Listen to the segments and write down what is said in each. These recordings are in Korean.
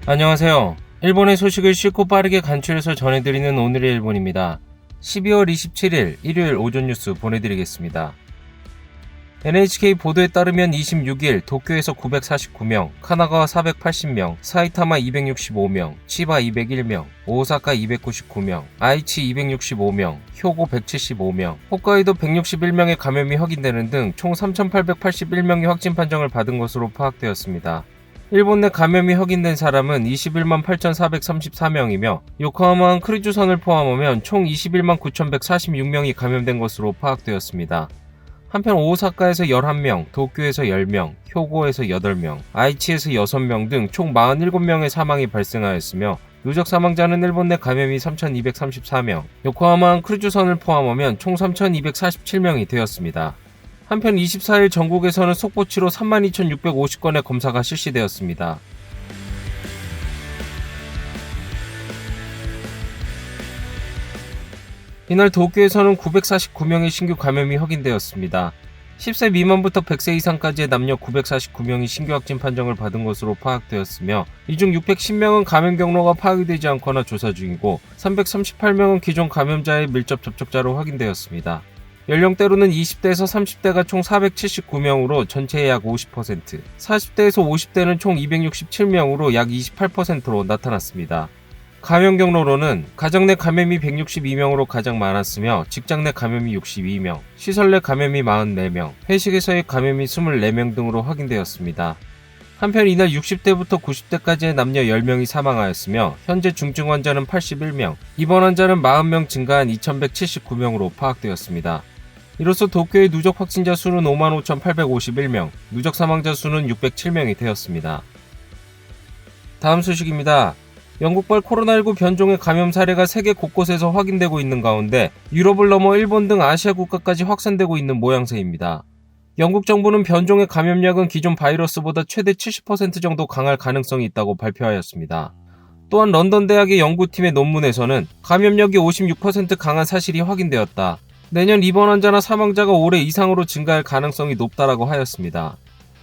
안녕하세요. 일본의 소식을 쉽고 빠르게 간추려서 전해드리는 오늘의 일본입니다. 12월 27일 일요일 오전 뉴스 보내드리겠습니다. NHK 보도에 따르면 26일 도쿄에서 949명, 카나가와 480명, 사이타마 265명, 치바 201명, 오사카 299명, 아이치 265명, 효고 175명, 홋카이도 161명의 감염이 확인되는 등 총 3,881명이 확진 판정을 받은 것으로 파악되었습니다. 일본 내 감염이 확인된 사람은 21만 8,434명이며 요코하마항 크루즈선을 포함하면 총 21만 9,146명이 감염된 것으로 파악되었습니다. 한편 오사카에서 11명, 도쿄에서 10명, 효고에서 8명, 아이치에서 6명 등 총 47명의 사망이 발생하였으며 누적 사망자는 일본 내 감염이 3,234명, 요코하마항 크루즈선을 포함하면 총 3,247명이 되었습니다. 한편 24일 전국에서는 속보치로 32,650건의 검사가 실시되었습니다. 이날 도쿄에서는 949명의 신규 감염이 확인되었습니다. 10세 미만부터 100세 이상까지의 남녀 949명이 신규 확진 판정을 받은 것으로 파악되었으며 이 중 610명은 감염 경로가 파악이 되지 않거나 조사 중이고 338명은 기존 감염자의 밀접 접촉자로 확인되었습니다. 연령대로는 20대에서 30대가 총 479명으로 전체의 약 50%, 40대에서 50대는 총 267명으로 약 28%로 나타났습니다. 감염 경로로는 가정 내 감염이 162명으로 가장 많았으며 직장 내 감염이 62명, 시설 내 감염이 44명, 회식에서의 감염이 24명 등으로 확인되었습니다. 한편 이날 60대부터 90대까지의 남녀 10명이 사망하였으며 현재 중증 환자는 81명, 입원 환자는 40명 증가한 2,179명으로 파악되었습니다. 이로써 도쿄의 누적 확진자 수는 55,851명, 누적 사망자 수는 607명이 되었습니다. 다음 소식입니다. 영국발 코로나19 변종의 감염 사례가 세계 곳곳에서 확인되고 있는 가운데 유럽을 넘어 일본 등 아시아 국가까지 확산되고 있는 모양새입니다. 영국 정부는 변종의 감염력은 기존 바이러스보다 최대 70% 정도 강할 가능성이 있다고 발표하였습니다. 또한 런던 대학의 연구팀의 논문에서는 감염력이 56% 강한 사실이 확인되었다. 내년 입원 환자나 사망자가 올해 이상으로 증가할 가능성이 높다라고 하였습니다.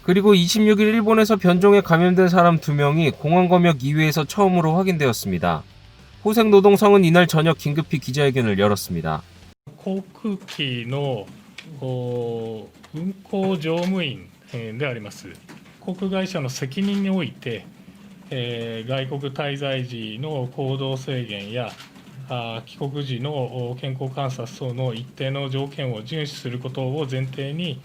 그리고 26일 일본에서 변종에 감염된 사람 2명이 공항검역 이외에서 처음으로 확인되었습니다. 호생노동성은 이날 저녁 긴급히 기자회견을 열었습니다. 航空機の運航乗務員であります航空会社の責任において外国滞在時の行動制限や帰国時の健康観察等の一定の条件を遵守することを前提に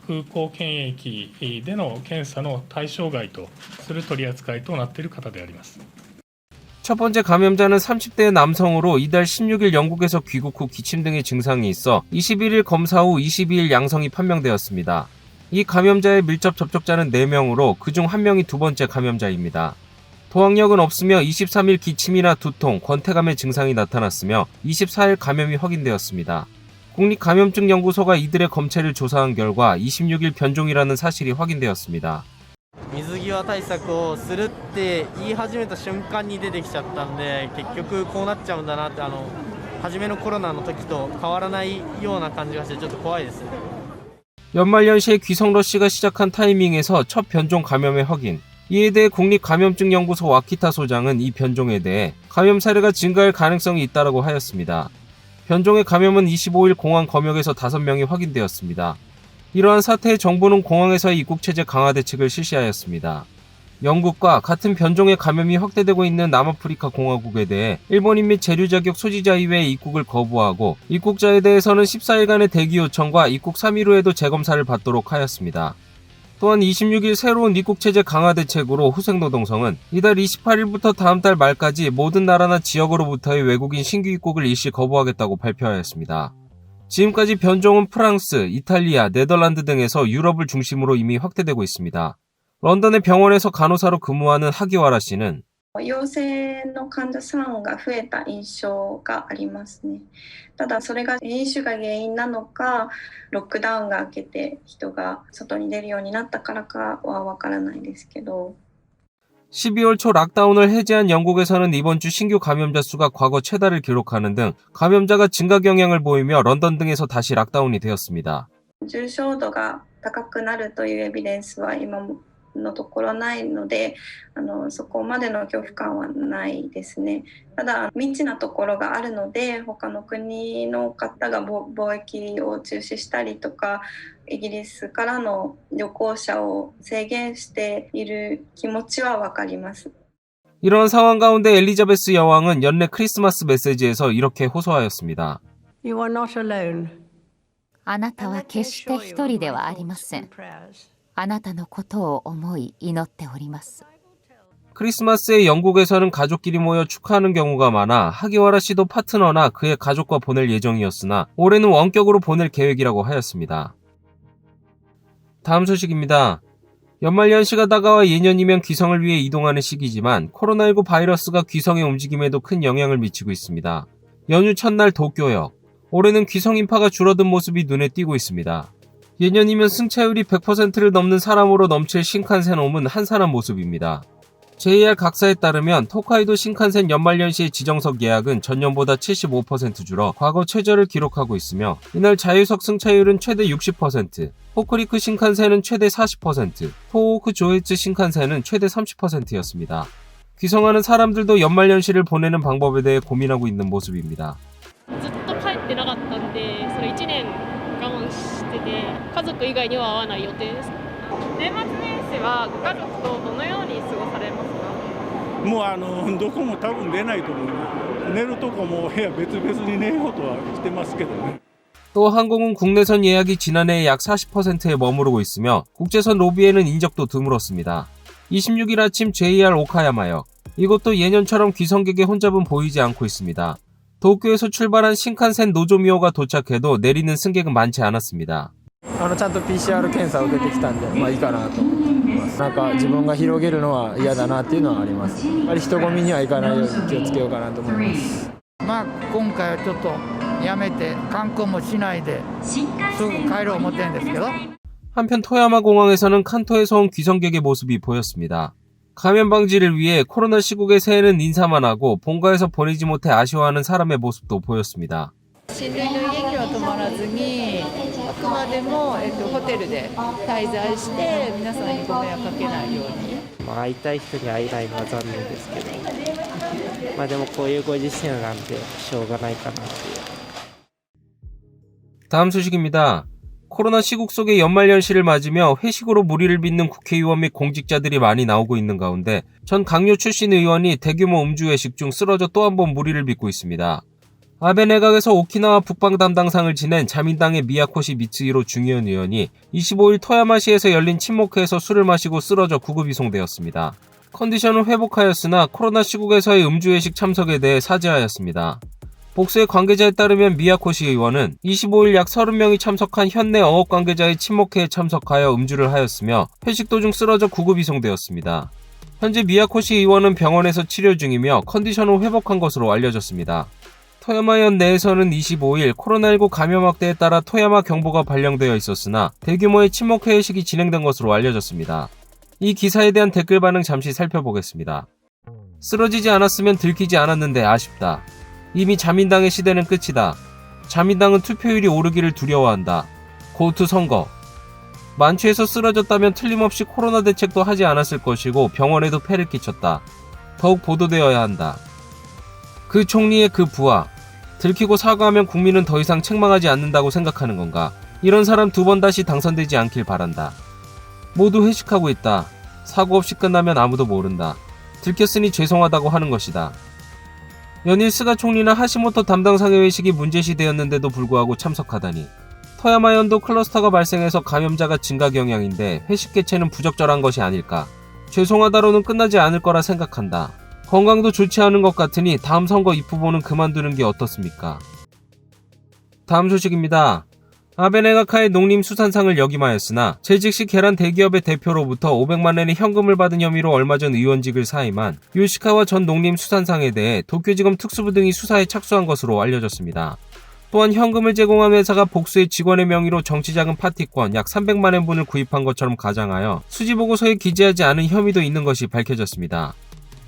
空港検疫での検査の対象外とする取り扱いとなっている方であります。 첫 번째 감염자는 30대 남성으로 이달 16일 영국에서 귀국 후 기침 등의 증상이 있어 21일 검사 후 22일 양성이 판명되었습니다. 이 감염자의 밀접 접촉자는 4명으로 그중 1명이 두 번째 감염자입니다. 도항력은 없으며 23일 기침이나 두통, 권태감의 증상이 나타났으며 24일 감염이 확인되었습니다. 국립감염증연구소가 이들의 검체를 조사한 결과 26일 변종이라는 사실이 확인되었습니다. 水際対策をするって言い始めた瞬間に出てきちゃったんで結局こうなっちゃうんだなって初めのコロナの時と変わらないような感じがしてちょっと怖いです。 연말연시에 귀성러시가 시작한 타이밍에서 첫 변종 감염의 확인. 이에 대해 국립감염증연구소 와키타 소장은 이 변종에 대해 감염 사례가 증가할 가능성이 있다고 하였습니다. 변종의 감염은 25일 공항 검역에서 5명이 확인되었습니다. 이러한 사태에 정부는 공항에서의 입국체제 강화 대책을 실시하였습니다. 영국과 같은 변종의 감염이 확대되고 있는 남아프리카 공화국에 대해 일본인 및 재류 자격 소지자 이외의 입국을 거부하고 입국자에 대해서는 14일간의 대기 요청과 입국 3일 후에도 재검사를 받도록 하였습니다. 또한 26일 새로운 입국체제 강화 대책으로 호생노동성은 이달 28일부터 다음 달 말까지 모든 나라나 지역으로부터의 외국인 신규 입국을 일시 거부하겠다고 발표하였습니다. 지금까지 변종은 프랑스, 이탈리아, 네덜란드 등에서 유럽을 중심으로 이미 확대되고 있습니다. 런던의 병원에서 간호사로 근무하는 하기와라 씨는 陽性の患者さんが増えた印象がありますね。ただそれが飲酒が原因なのか、ロックダウンが明けて人が外に出るようになったからかはわからないですけど。 12월 초 락다운을 해제한 영국에서는 이번 주 신규 감염자 수가 과거 최다를 기록하는 등 감염자가 증가 경향을 보이며 런던 등에서 다시 락다운이 되었습니다. 重症度が高くなるというエビデンスは今ものところないので、そこまでの恐怖感はないですね。ただ未知なところがあるので、他の国の方が貿易を中止したりとか、イギリスからの旅行者を制限している気持ちはわかります。 이런 상황 가운데 엘리자베스 여왕은 연례 크리스마스 메시지에서 이렇게 호소하였습니다. You are not alone. あなたは決して一人ではありません。あなたのことを思い祈っております。 크리스마스에 영국에서는 가족끼리 모여 축하하는 경우가 많아 하기와라 씨도 파트너나 그의 가족과 보낼 예정이었으나 올해는 원격으로 보낼 계획이라고 하였습니다. 다음 소식입니다. 연말연시가 다가와 예년이면 귀성을 위해 이동하는 시기지만 코로나19 바이러스가 귀성의 움직임에도 큰 영향을 미치고 있습니다. 연휴 첫날 도쿄역. 올해는 귀성 인파가 줄어든 모습이 눈에 띄고 있습니다. 예년이면 승차율이 100%를 넘는 사람으로 넘칠 신칸센 홈은 한산한 모습입니다. JR 각사에 따르면 홋카이도 신칸센 연말연시의 지정석 예약은 전년보다 75% 줄어 과거 최저를 기록하고 있으며 이날 자유석 승차율은 최대 60%, 호쿠리쿠 신칸센은 최대 40%, 토호쿠 조에츠 신칸센은 최대 30%였습니다. 귀성하는 사람들도 연말연시를 보내는 방법에 대해 고민하고 있는 모습입니다. ずっと帰ってなかったんで、それ1年我慢してて、家族以外には会わない予定です。年末年始はご家族とどのように過ごされますか？もうどこも多分出ないと思う。寝るとこも部屋別々に寝ようとはしてますけどね。 또 항공은 국내선 예약이 지난해의 약 40%에 머무르고 있으며 국제선 로비에는 인적도 드물었습니다. 26일 아침 JR 오카야마역. 이곳도 예년처럼 귀성객의 혼잡은 보이지 않고 있습니다. 도쿄에서 출발한 신칸센 노조미호가 도착해도 내리는 승객은 많지 않았습니다. ちゃんと PCR 検査を受けてきたんで、いいかなと思ってます。なんか自分が広げるのは嫌だなっていうのはあります。やっぱり人混みには行かないように気をつけようかなと思います。今回はちょっとやめて観光もしないですぐ帰ろう思ってるんですけど 한편 토야마 공항에서는 칸토에서 온 귀성객의 모습이 보였습니다. 감염 방지를 위해 코로나 시국의 새해는 인사만 하고 본가에서 보내지 못해 아쉬워하는 사람의 모습도 보였습니다. 親類の家には泊まらずにあくまでも、ホテルで滞在して皆さんにご迷惑かけないように。会いたい人に会えないのは残念ですけど、でもこういうご時世なんでしょうがないかなっていう。 다음 소식입니다. 코로나 시국 속에 연말연시를 맞으며 회식으로 무리를 빚는 국회의원 및 공직자들이 많이 나오고 있는 가운데 전 강요 출신 의원이 대규모 음주 회식 중 쓰러져 또 한 번 무리를 빚고 있습니다. 아베 내각에서 오키나와 북방 담당상을 지낸 자민당의 미야코시 미츠히로 중의원 의원이 25일 토야마시에서 열린 친목회에서 술을 마시고 쓰러져 구급 이송되었습니다. 컨디션은 회복하였으나 코로나 시국에서의 음주 회식 참석에 대해 사죄하였습니다. 복수의 관계자에 따르면 미야코시 의원은 25일 약 30명이 참석한 현내 어업 관계자의 친목회에 참석하여 음주를 하였으며 회식 도중 쓰러져 구급 이송되었습니다. 현재 미야코시 의원은 병원에서 치료 중이며 컨디션은 회복한 것으로 알려졌습니다. 토야마현 내에서는 25일 코로나19 감염 확대에 따라 토야마 경보가 발령되어 있었으나 대규모의 친목회 회식이 진행된 것으로 알려졌습니다. 이 기사에 대한 댓글 반응 잠시 살펴보겠습니다. 쓰러지지 않았으면 들키지 않았는데 아쉽다. 이미 자민당의 시대는 끝이다. 자민당은 투표율이 오르기를 두려워한다. 고투 선거. 만취해서 쓰러졌다면 틀림없이 코로나 대책도 하지 않았을 것이고 병원에도 폐를 끼쳤다. 더욱 보도되어야 한다. 그 총리의 그 부하. 들키고 사과하면 국민은 더 이상 책망하지 않는다고 생각하는 건가? 이런 사람 두 번 다시 당선되지 않길 바란다. 모두 회식하고 있다. 사고 없이 끝나면 아무도 모른다. 들켰으니 죄송하다고 하는 것이다. 연일 스가 총리나 하시모토 담당상의 회식이 문제시되었는데도 불구하고 참석하다니. 토야마현도 클러스터가 발생해서 감염자가 증가 경향인데 회식 개최는 부적절한 것이 아닐까. 죄송하다로는 끝나지 않을 거라 생각한다. 건강도 좋지 않은 것 같으니 다음 선거 입후보는 그만두는 게 어떻습니까? 다음 소식입니다. 아베 내각하의 농림수산상을 역임하였으나 재직 시 계란 대기업의 대표로부터 500만엔의 현금을 받은 혐의로 얼마 전 의원직을 사임한 요시카와 전 농림수산상에 대해 도쿄지검 특수부 등이 수사에 착수한 것으로 알려졌습니다. 또한 현금을 제공한 회사가 복수의 직원의 명의로 정치자금 파티권 약 300만엔분을 구입한 것처럼 가장하여 수지보고서에 기재하지 않은 혐의도 있는 것이 밝혀졌습니다.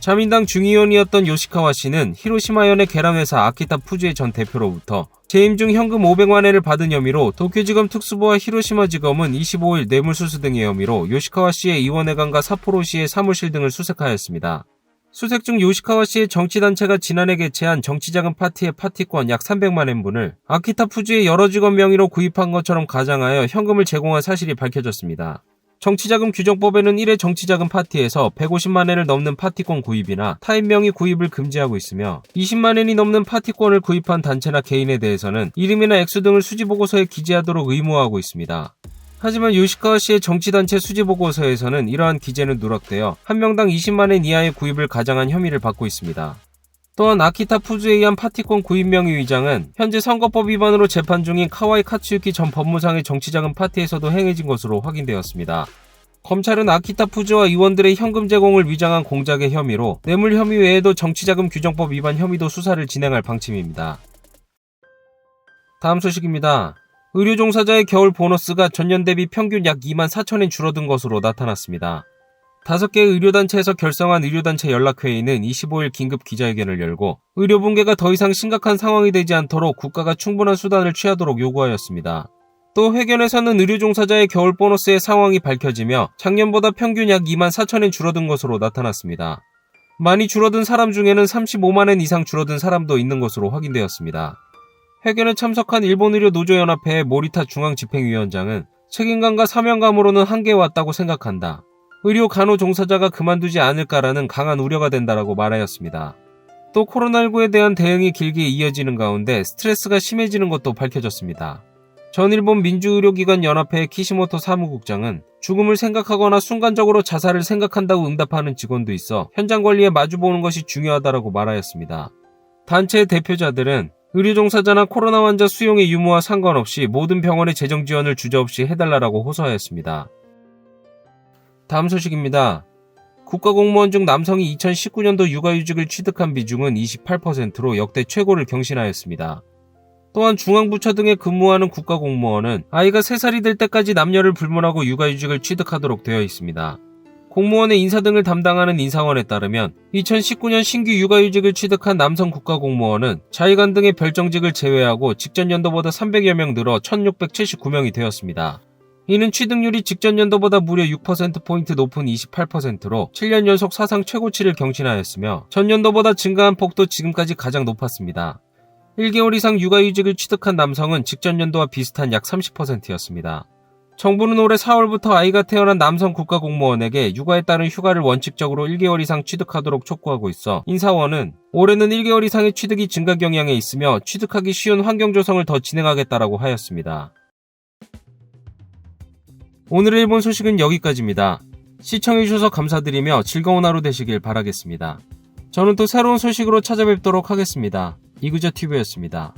자민당 중의원이었던 요시카와 씨는 히로시마현의 계란회사 아키타 푸즈의 전 대표로부터 재임 중 현금 500만 엔을 받은 혐의로 도쿄지검 특수부와 히로시마지검은 25일 뇌물수수 등의 혐의로 요시카와 씨의 이원회관과 삿포로시의 사무실 등을 수색하였습니다. 수색 중 요시카와 씨의 정치단체가 지난해 개최한 정치자금 파티의 파티권 약 300만 엔분을 아키타 푸즈의 여러 직원 명의로 구입한 것처럼 가장하여 현금을 제공한 사실이 밝혀졌습니다. 정치자금 규정법에는 1회 정치자금 파티에서 150만 엔을 넘는 파티권 구입이나 타인 명의 구입을 금지하고 있으며 20만 엔이 넘는 파티권을 구입한 단체나 개인에 대해서는 이름이나 액수 등을 수지보고서에 기재하도록 의무화하고 있습니다. 하지만 요시카와 씨의 정치단체 수지보고서에서는 이러한 기재는 누락되어 한 명당 20만 엔 이하의 구입을 가장한 혐의를 받고 있습니다. 또한 아키타 푸즈에 의한 파티권 구입 명의 위장은 현재 선거법 위반으로 재판 중인 카와이 카츠유키 전 법무상의 정치자금 파티에서도 행해진 것으로 확인되었습니다. 검찰은 아키타 푸즈와 의원들의 현금 제공을 위장한 공작의 혐의로 뇌물 혐의 외에도 정치자금 규정법 위반 혐의도 수사를 진행할 방침입니다. 다음 소식입니다. 의료 종사자의 겨울 보너스가 전년 대비 평균 약 2만 4천 엔 줄어든 것으로 나타났습니다. 5개의 의료단체에서 결성한 의료단체 연락회의는 25일 긴급 기자회견을 열고 의료붕괴가 더 이상 심각한 상황이 되지 않도록 국가가 충분한 수단을 취하도록 요구하였습니다. 또 회견에서는 의료종사자의 겨울 보너스의 상황이 밝혀지며 작년보다 평균 약 2만 4천 엔 줄어든 것으로 나타났습니다. 많이 줄어든 사람 중에는 35만 엔 이상 줄어든 사람도 있는 것으로 확인되었습니다. 회견에 참석한 일본의료노조연합회의 모리타 중앙집행위원장은 책임감과 사명감으로는 한계에 왔다고 생각한다. 의료 간호 종사자가 그만두지 않을까라는 강한 우려가 된다라고 말하였습니다. 또 코로나19에 대한 대응이 길게 이어지는 가운데 스트레스가 심해지는 것도 밝혀졌습니다. 전 일본 민주의료기관 연합회의 키시모토 사무국장은 죽음을 생각하거나 순간적으로 자살을 생각한다고 응답하는 직원도 있어 현장 관리에 마주보는 것이 중요하다라고 말하였습니다. 단체의 대표자들은 의료 종사자나 코로나 환자 수용의 유무와 상관없이 모든 병원의 재정 지원을 주저없이 해달라고 호소하였습니다. 다음 소식입니다. 국가공무원 중 남성이 2019년도 육아휴직을 취득한 비중은 28%로 역대 최고를 경신하였습니다. 또한 중앙부처 등에 근무하는 국가공무원은 아이가 3살이 될 때까지 남녀를 불문하고 육아휴직을 취득하도록 되어 있습니다. 공무원의 인사 등을 담당하는 인사원에 따르면 2019년 신규 육아휴직을 취득한 남성 국가공무원은 자의관 등의 별정직을 제외하고 직전 연도보다 300여 명 늘어 1679명이 되었습니다. 이는 취득률이 직전 연도보다 무려 6%포인트 높은 28%로 7년 연속 사상 최고치를 경신하였으며 전년도보다 증가한 폭도 지금까지 가장 높았습니다. 1개월 이상 육아휴직을 취득한 남성은 직전 연도와 비슷한 약 30%였습니다. 정부는 올해 4월부터 아이가 태어난 남성 국가공무원에게 육아에 따른 휴가를 원칙적으로 1개월 이상 취득하도록 촉구하고 있어 인사원은 올해는 1개월 이상의 취득이 증가 경향에 있으며 취득하기 쉬운 환경 조성을 더 진행하겠다라고 하였습니다. 오늘의 일본 소식은 여기까지입니다. 시청해주셔서 감사드리며 즐거운 하루 되시길 바라겠습니다. 저는 또 새로운 소식으로 찾아뵙도록 하겠습니다. 이그저TV였습니다.